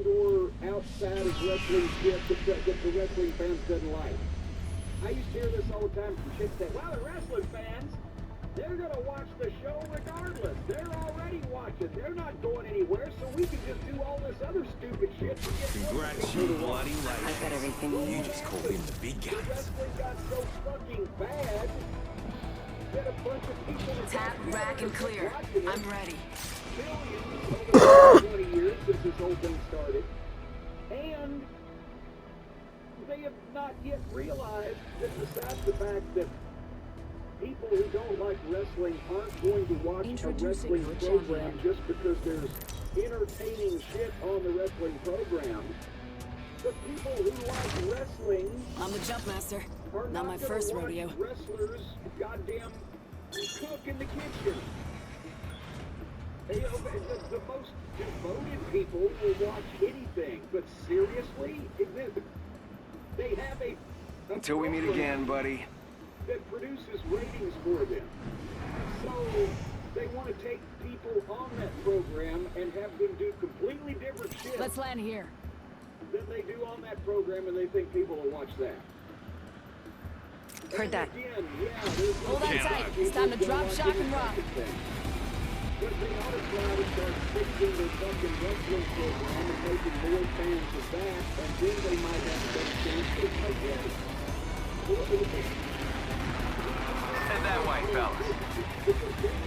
and or outside of wrestling shit that the wrestling fans doesn't like. I used to hear this all the time from chicks that, well, the wrestling fans, they're going to watch the show regardless. They're already watching. They're not going anywhere, so we can just do all this other stupid shit. Congrats, you bloody lady. I've got everything you You need. just called in the big The guns. wrestling got so fucking bad that a bunch of people... Tap, rack, and clear. I'm ready. Billions over the 20 years since this whole thing started. And they have not yet realized that besides the fact that people who don't like wrestling aren't going to watch a wrestling program just because there's entertaining shit on the wrestling program. The people who like wrestling... I'm the jump master. Not my gonna first watch rodeo. Wrestlers goddamn cook in the kitchen. You know, the most devoted people will watch anything, but seriously, they have a Until we meet again, buddy. that produces ratings for them. So they want to take people on that program and have them do completely different shit Let's land here. than they do on that program, and they think people will watch that. Heard that. Again, yeah, there's Hold on tight. It's time to drop, shock, and rock. But they ought to try to start fixing their fucking wrestling program and making more fans of that, and then they might have a better chance to get it. Head that way, fellas.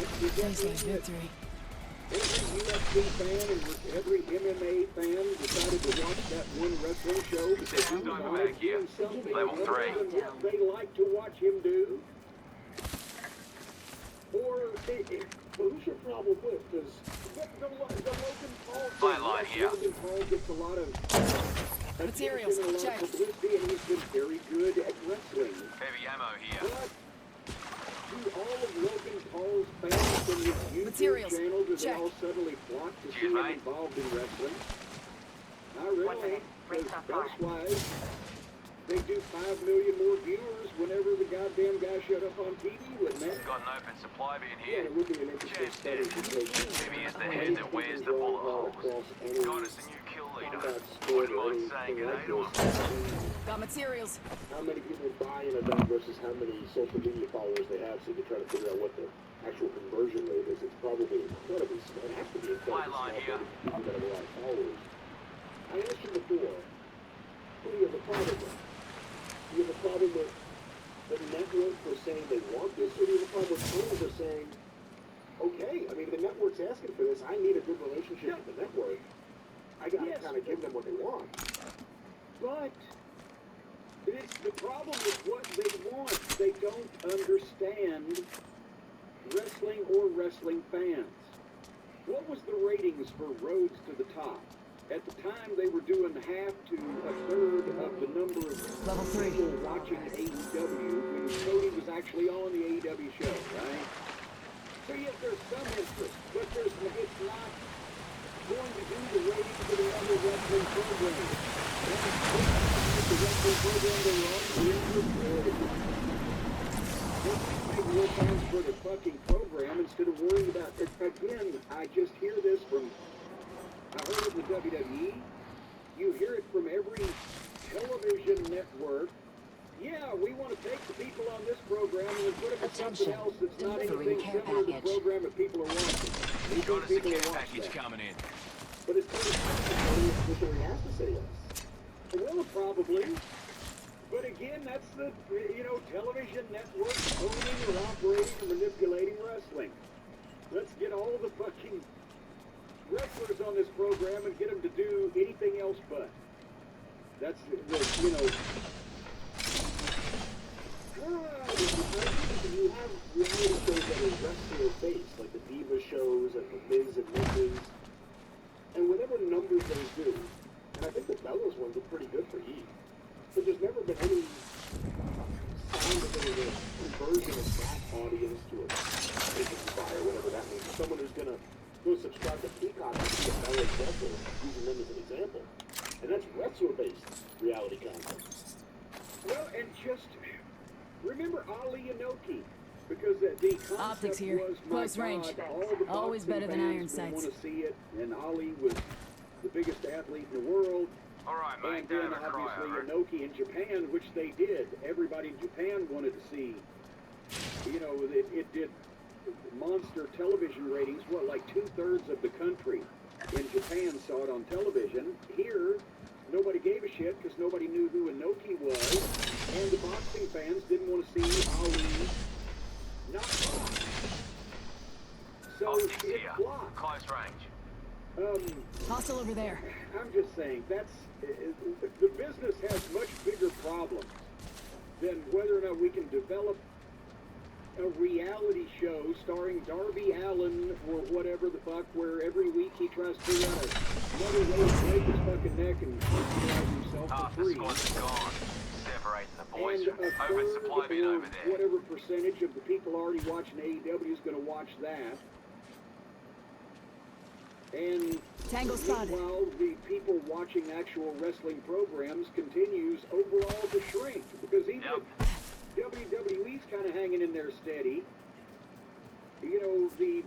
Victory. Every UFC fan and every MMA fan decided to watch that one wrestling show because he was on it doing something Level 3. other than what they like to watch him do. Or who's your problem with? Because the Logan Paul Fine line here. Logan Paul gets a lot of Materials, attention and a lot check. of publicity, and he's been very good at wrestling. Heavy ammo here. But to all of Logan Paul's fans and his YouTube Materials, channel, do they check. all suddenly flock to see Cheers, him mate. involved in wrestling? Not really, because best-wise, they do 5 million more viewers whenever the goddamn guy showed up on TV, wouldn't it? Got an open supply bin Yeah, here. it would be an interesting study to take. Maybe it's the head that wears the bullet holes. Got us a new kill leader. Combat sport Wouldn't or mind saying anything good day like to him. this. Got materials. How many people buy an event versus how many social media followers they have, so you can try to figure out what the actual conversion rate is. It's probably incredibly small. It has to be incredibly small. Line here. People that have a lot of followers. I asked you before, what do you have a problem with? Do you have a problem with the network for saying they want this, or do you have a problem with owners for saying, okay, I mean, the network's asking for this, I need a good relationship with the network. I gotta kind of give them what they want. But it's the problem with what they want. They don't understand wrestling or wrestling fans. What was the ratings for Roads to the Top? At the time, they were doing half to a third of the number of Level 3. people watching AEW when Cody was actually on the AEW show, right? So yes, there's some interest, but it's not going to do the ratings for the other wrestling programs. The wrestling program they're on, they're make more fans for the fucking program instead of worrying about it. Again, I just hear this from, I heard it with WWE. You hear it from every television network. Yeah, we want to take the people on this program and then put them in something else that's not anything similar to the program that people are watching. We Got think us a people care will watch package that. coming in. But it's kind of officially has to say yes. Well, probably. But again, that's the, television network owning or operating or manipulating wrestling. Let's get all the fucking wrestlers on this program and get them to do anything else but. That's, you have reality shows that are wrestler-based, like the Diva shows and the Miz and Mrs. And whatever numbers they do, and I think the Bellas ones are pretty good for Heat, but there's never been any sign that there was a conversion of that audience to a business buyer, whatever that means. Someone who's going to go subscribe to Peacock and see a Bellas wrestler, using them as an example. And that's wrestler-based reality content. Well, and just remember Ali Inoki. Because the concept Optics here. was, my Close range. God, all the Always boxing better than fans iron would sights. want to see it, and Ali was the biggest athlete in the world. Alright, And mate, then don't have a cry obviously over it. Inoki in Japan, which they did. Everybody in Japan wanted to see. You know, it did monster television ratings. What, like 2/3 of the country in Japan saw it on television. Here, nobody gave a shit because nobody knew who Inoki was, and the boxing fans didn't want to see Ali not box. So Optics it here. flopped. Close range. Hostile over there. I'm just saying, the business has much bigger problems than whether or not we can develop a reality show starring Darby Allin or whatever the fuck, where every week he tries to figure out another way to break his fucking neck and utilize himself Half for the free. squad's gone. Separating the boys And from a third oversupply bin or over there. whatever percentage of the people already watching AEW is going to watch that. And Tango spotted. meanwhile, the people watching actual wrestling programs continues overall to shrink. Because even if WWE's kind of hanging in there steady, you know, the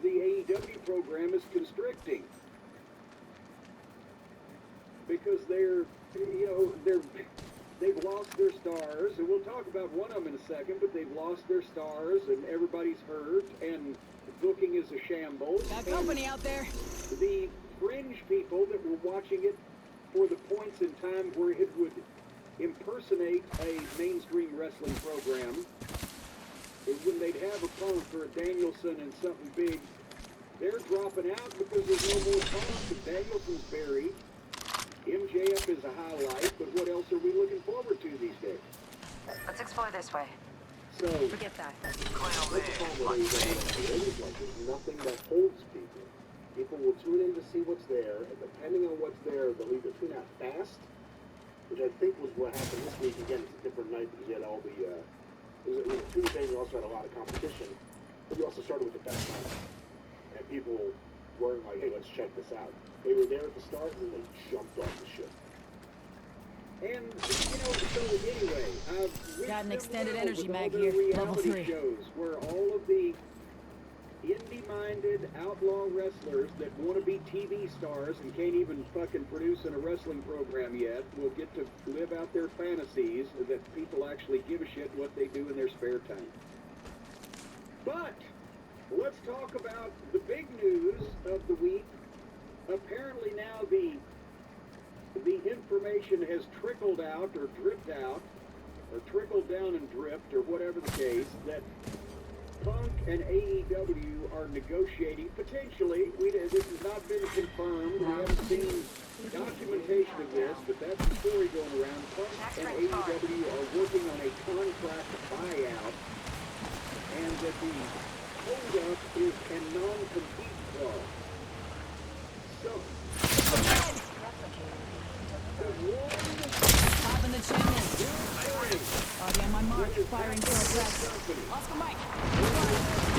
AEW program is constricting. Because they've lost their stars, and we'll talk about one of them in a second, but they've lost their stars, and everybody's hurt, and booking is a shambles. Got and company out there. the fringe people that were watching it for the points in time where it would impersonate a mainstream wrestling program, when they'd have a Punk or a Danielson and something big, they're dropping out because there's no more Punk, and Danielson's buried. MJF is a highlight, but what else are we looking forward to these days? Let's explore this way. So, Forget that. Clown That's the there. problem with AEW. Like, there's nothing that holds people. People will tune in to see what's there, and depending on what's there, they'll either tune out fast, which I think was what happened this week. Again, it's a different night because you had all the, it was a Tuesday, and you also had a lot of competition, but you also started with the best night. And people weren't like, hey, let's check this out. They were there at the start, and then they jumped off the ship. and, you know, so anyway, wish Got an them extended well energy with all mag their here, level reality 3. shows where all of the indie-minded outlaw wrestlers that want to be TV stars and can't even fucking produce in a wrestling program yet will get to live out their fantasies that people actually give a shit what they do in their spare time. But let's talk about the big news of the week. Apparently now the information has trickled out or dripped out or trickled down and dripped or whatever the case that Punk and AEW are negotiating potentially. This has not been confirmed. We haven't seen documentation of this, but that's the story going around. Punk and AEW are working on a contract buyout, and that the holdup is a non-compete clause. So, the one Popping the chimney. thing Already on my mark. Firing southwest. Oscar Mike.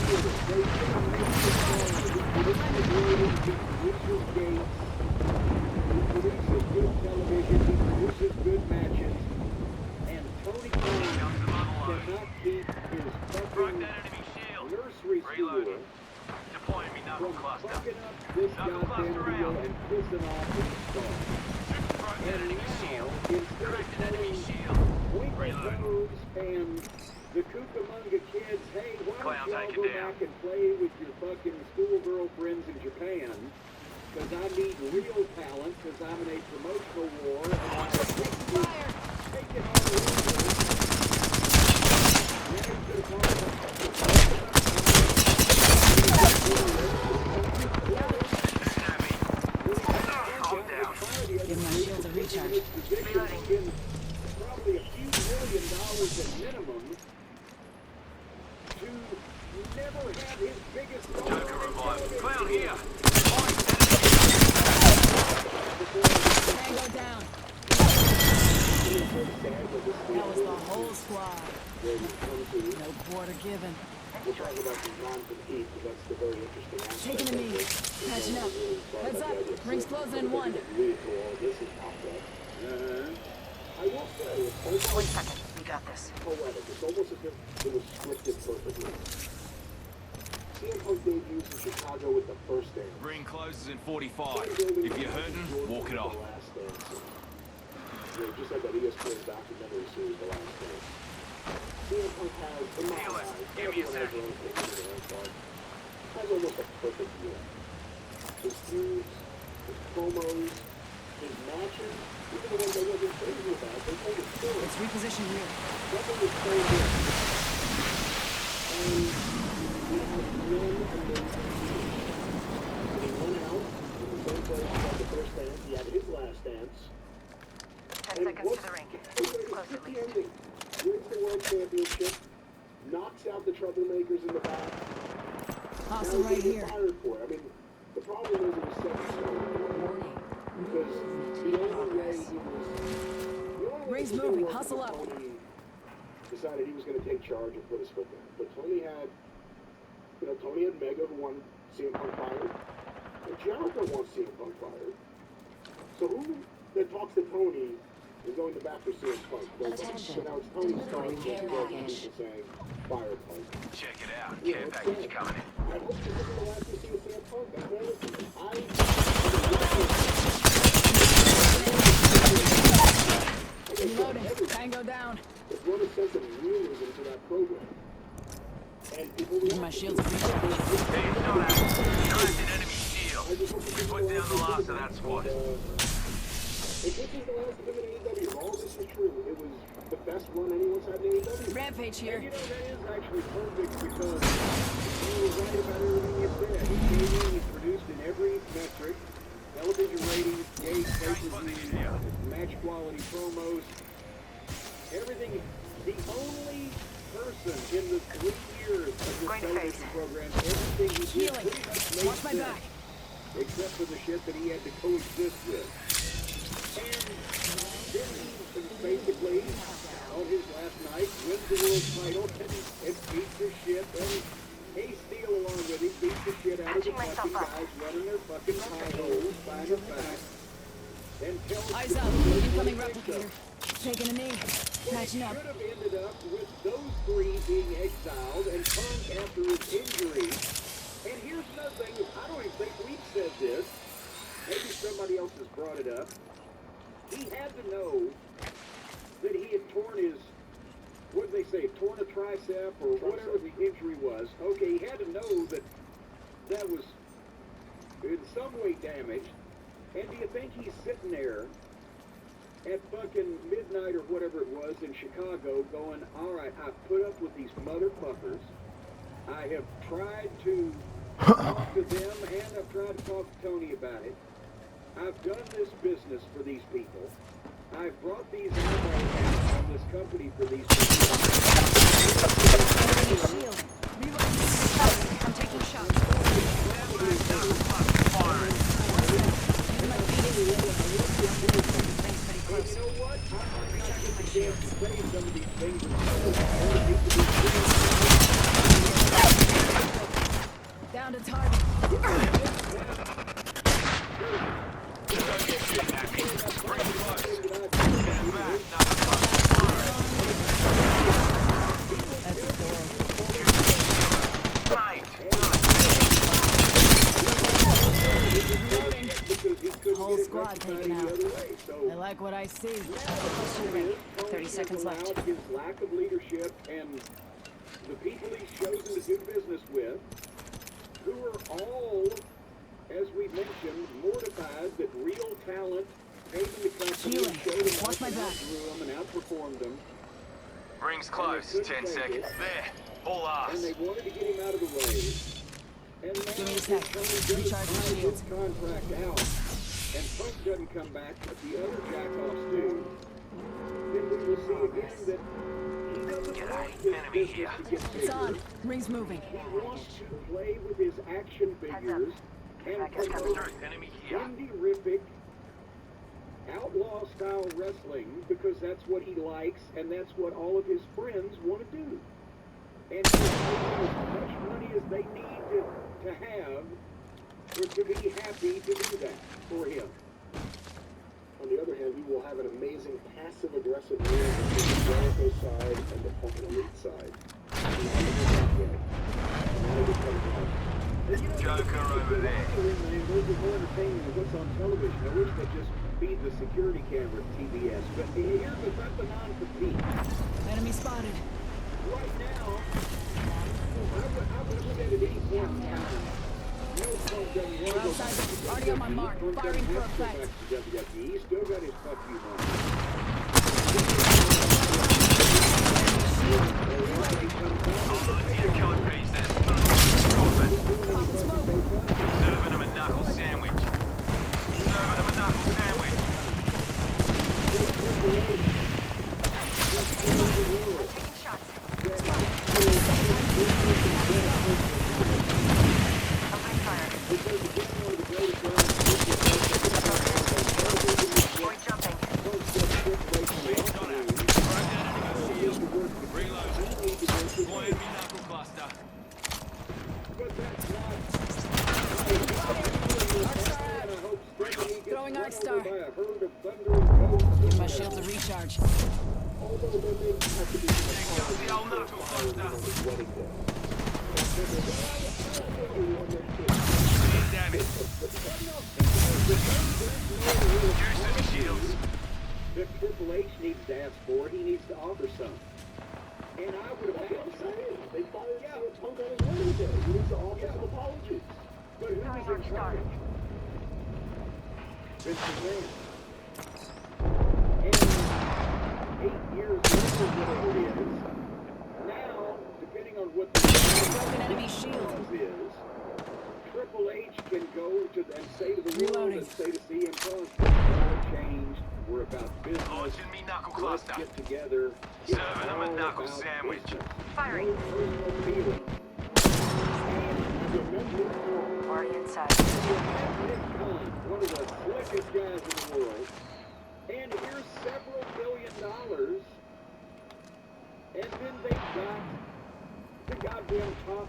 Produces good matches, and Tony Khan cannot keep his Broke fucking that enemy shield. nursery school Reloading. Deploying me knuckle from cluster. fucking up this Knuckle goddamn cluster deal out. and pissing off the stars. Broke that And enemy now, shield. instead of Cracked an enemy telling shield. Winkle Reload. Toes and the Cucamonga kids, hey, why Clown don't y'all taken go down. back and play with your fucking schoolgirl friends in Japan? Because I need real talent, because I'm in a promotional war, and I'm taking all over. Now you could have Calm down. Give my shields a recharge. Reloading. Probably a few $1 million at minimum to never have his biggest star Joker on revival. television. Clown here. Tango down. That was the whole squad. No quarter given. We'll talk about the non-compete, because that's the very interesting aspect. Taking a knee. Patching up. Heads up. Rings closing in 1. All this is popped up. I will say, One second. We got this. poetic. It's almost as if it was scripted perfectly. CM Punk debuts in Chicago with the first dance. Ring closes in 45. If you're hurting, walk it off. The Last Dance. You know, just like that ESPN documentary series, The Last Dance. CM Punk has, in my Feel it. eyes, Give me a everyone has sec. their own opinion on their own part, has almost a perfect year. His feuds, his promos, his matches, even the ones I wasn't crazy about, they told a story. Let's reposition here. Nothing was so good. And he had one amazing year. And he went out in the same place he had the first dance, he had his last dance. 10 seconds to the ring. Close at least. Ending. Wins the world championship, knocks out the troublemakers in the back. Hostile right here. Fired for it. I mean, the problem is it was set in stone. Because the only way he was... The only way Ray's he was moving. gonna work Hustle was up. Tony decided he was going to take charge and put his foot down. But Tony had... You know, Tony had Mega, who won CM Punk fired. And Jericho wants CM Punk fired. So who that talks to Tony is going to bat for CM Punk? So now it's Tony's starting to get people saying, fire Punk. Check it out. Care package coming in. I hope this isn't the last we see of CM Punk. I'm honest with you. Reloading. Tango down. There's one sense of realism to that program. And people My shield's free. Hey, it's not out. Trapped in enemy shield. We put down the last of that squad. If this is the last of him in AEW, if all this is true, it was the best run anyone's had in AEW. Rampage And here. you know, that is actually perfect because he was right about everything he said. He came in, he produced in every metric, television ratings, gauge, pay-per-view, match quality promos, everything. The only person in the 3 years of this television program, everything he did Healing. pretty much made Watch my sense, back. except for the shit that he had to coexist with. And then he basically, on his last night, wins the world title and beats the shit. And Ace Steel along with him beats the shit out of the fucking guys running their fucking pie holes behind the back. Then tells Eyes the up. boys Incoming what he thinks replicator. of. Taking a knee. Catching up. Should have ended up with those three being exiled and Punk after his injury. And here's another thing, I don't even think we've said this. Maybe somebody else has brought it up. He had to know that he had torn his, what did they say, torn a tricep or whatever the injury was. Okay, he had to know that that was in some way damaged. And do you think he's sitting there at fucking midnight or whatever it was in Chicago going, all right, I've put up with these motherfuckers. I have tried to talk to them and I've tried to talk to Tony about it. I've done this business for these people. I've brought these eyeballs on this company for these people. Shield. Reloading. I'm taking shots. Rings pretty And you close. know what? I'm not Recharging my going to shields. say some of these things. Down to target. That's a door. Whole squad taken out. I like what I see. Close to the ring. 30 seconds left. His lack of leadership and the people he's chosen to do business with, who are all, as we mentioned, mortified that real talent came in the company Healing. and showed them Watch my back. outgrew them and outperformed them, Ring's close. 10 seconds. There. All and ours. they wanted to get him out of the way. And now Give me a sec. Tony does Recharge my buy shields. his contract out, and Punk doesn't come back, but the other jackoffs do, then we will see again that he doesn't want this Enemy business here. to get It's bigger. on. Ring's moving. He wants to play with his action figures and Back is coming. promote Enemy here. indie-rific, outlaw-style wrestling because that's what he likes and that's what all of his friends want to do. And he's making as much money as they need to have or to be happy to do that for him. On the other hand, we will have an amazing passive-aggressive war between the Jericho side and the fucking elite side. Joker over there. Those are more entertaining than what's on television. I wish they'd just feed the security camera to TBS. But here's the non-compete. Enemy spotted. Right now, I would look at it any point in time. We're outside. Already on my mark. Firing for effect. He still got his fuck you mark. Here comes pieces. Pop smoke. Serving him a knuckle sandwich. Serving him a knuckle sandwich. Taking shots. Opening fire. Boy jumping. Deploying me knuckle cluster. Throwing Arc Star. My shields a recharge. There goes the old knuckle cluster. Damage. Juicing the shields. That Triple H needs to ask for, he needs to offer some. And I would have had to say it. They fired Punk on his wedding day. He needs to offer some apologies. But who is in charge? Vince McMahon. And 8 years later, whatever it is, now, depending on what the Broken enemy shield. is, Triple H can go to and say to the world Reloading. and say to CM Punk, all changed. We're about business. Launching me knuckle Let's cluster. get together. Serving him a knuckle sandwich. Firing. No personal feelings. And remember, Already inside. Nick Khan, one of the slickest guys in the world, and here's several $1 billion, and then they've got the goddamn top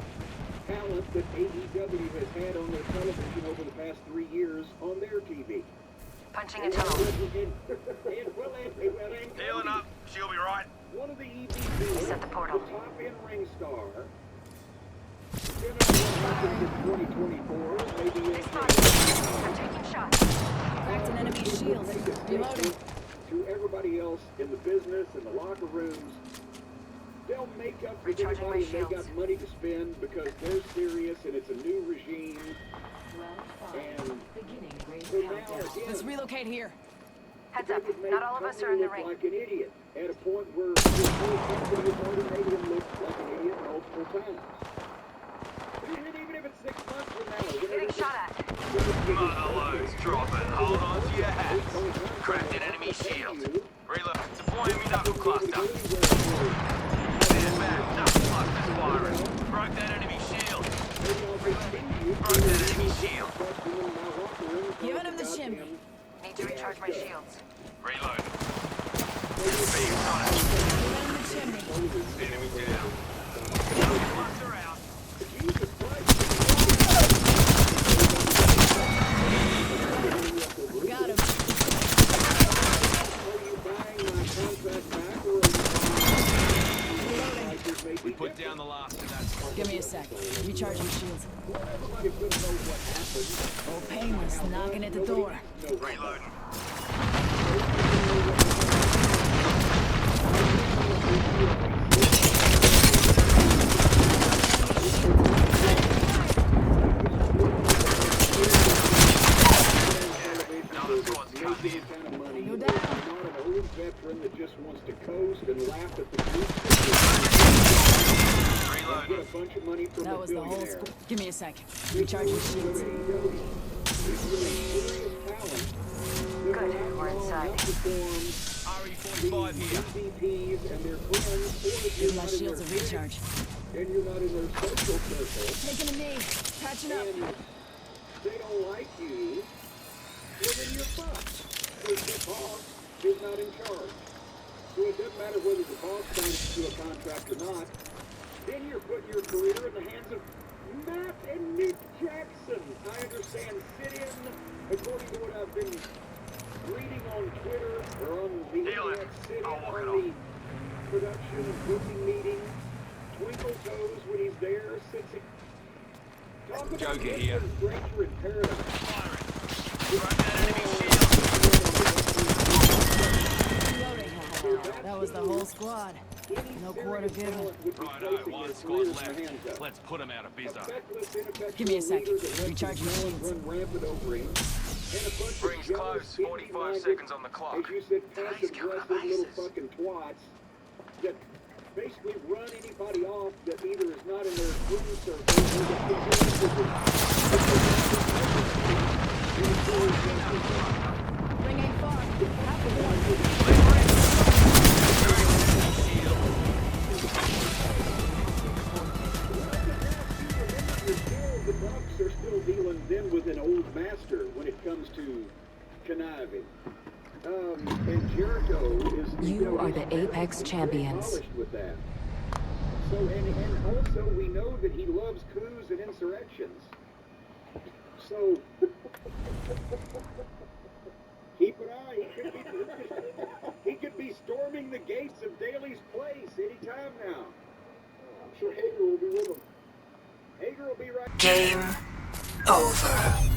talent that AEW has had on their television over the past 3 years on their TV. Punching a tunnel. Healing up. She'll be right. One of the EVPs, Set the portal. the top in-ring star, been on what happens in 2024, maybe I'm taking shots. Cracked an enemy shield. Reloading. to everybody else in the business, in the locker rooms. They'll make up for Recharging my anybody and they shields. got money to spend because they're serious and it's a new regime. And so now again, Let's relocate here. Heads up. they would make Not all of us are in the Tony ring. look like an idiot at a point where the whole company has already made him look like an idiot multiple times. Even if it's 6 months from now, Getting shot at. Mother loads dropping. Hold on to your hats. Cracked an enemy shield. Reload. Deploying me knuckle cluster. Stand back. Knuckle cluster's firing. Broke that enemy shield. Broke that enemy shield. Giving him the shimmy. Need to recharge my shields. Reload. Being shot at. Giving him the chimney. Enemy down. Knuckle cluster out. Got him. We put down the last of that. Give me a sec. Recharging shields. Oh, painless. Knocking at the door. Reloading. Another squad's cutting in. Go down. Not an old veteran that just wants to coast and laugh at the group. Get Reloading. a bunch of money from That a was the whole billionaire. school. Give me a sec. Recharging shields. Good, we're inside. RE45 here. Give my shields a recharge. And you're not in their social circle, Taking a knee. Patching up. and they don't like you, well then you're fucked. Because the boss is not in charge. So it doesn't matter whether the boss signs to a contract or not. Then you're putting your career in the hands of Matt and Nick Jackson. I understand sit in, according to what I've been greeting on Twitter or on the internet, sitting I'll walk it on the production and booking meeting. Twinkle toes when he's there, sits it. Talk about Joker different here. stranger in paradise. Firing. Crack that enemy shield. Reloading. That was the whole squad. No quarter given. Righto, one squad left. Let's put him out of business. Give me a sec. Recharging shields. Run rampant over him. And a bunch of Rings jealous, close, 45 seconds on the clock. as you said, Today's passive-aggressive coming little bases. fucking twats that basically run anybody off that either is not in their room circle or Ring ain't far. Half the the Bucks are still dealing then with an old master when it comes to conniving. And Jericho is... You are the Apex he's champions. polished with that. So, and also we know that he loves coups and insurrections. So, keep an eye. He could be storming the gates of Daly's place anytime now. I'm sure Hager will be with him. Hager will be right. Game over.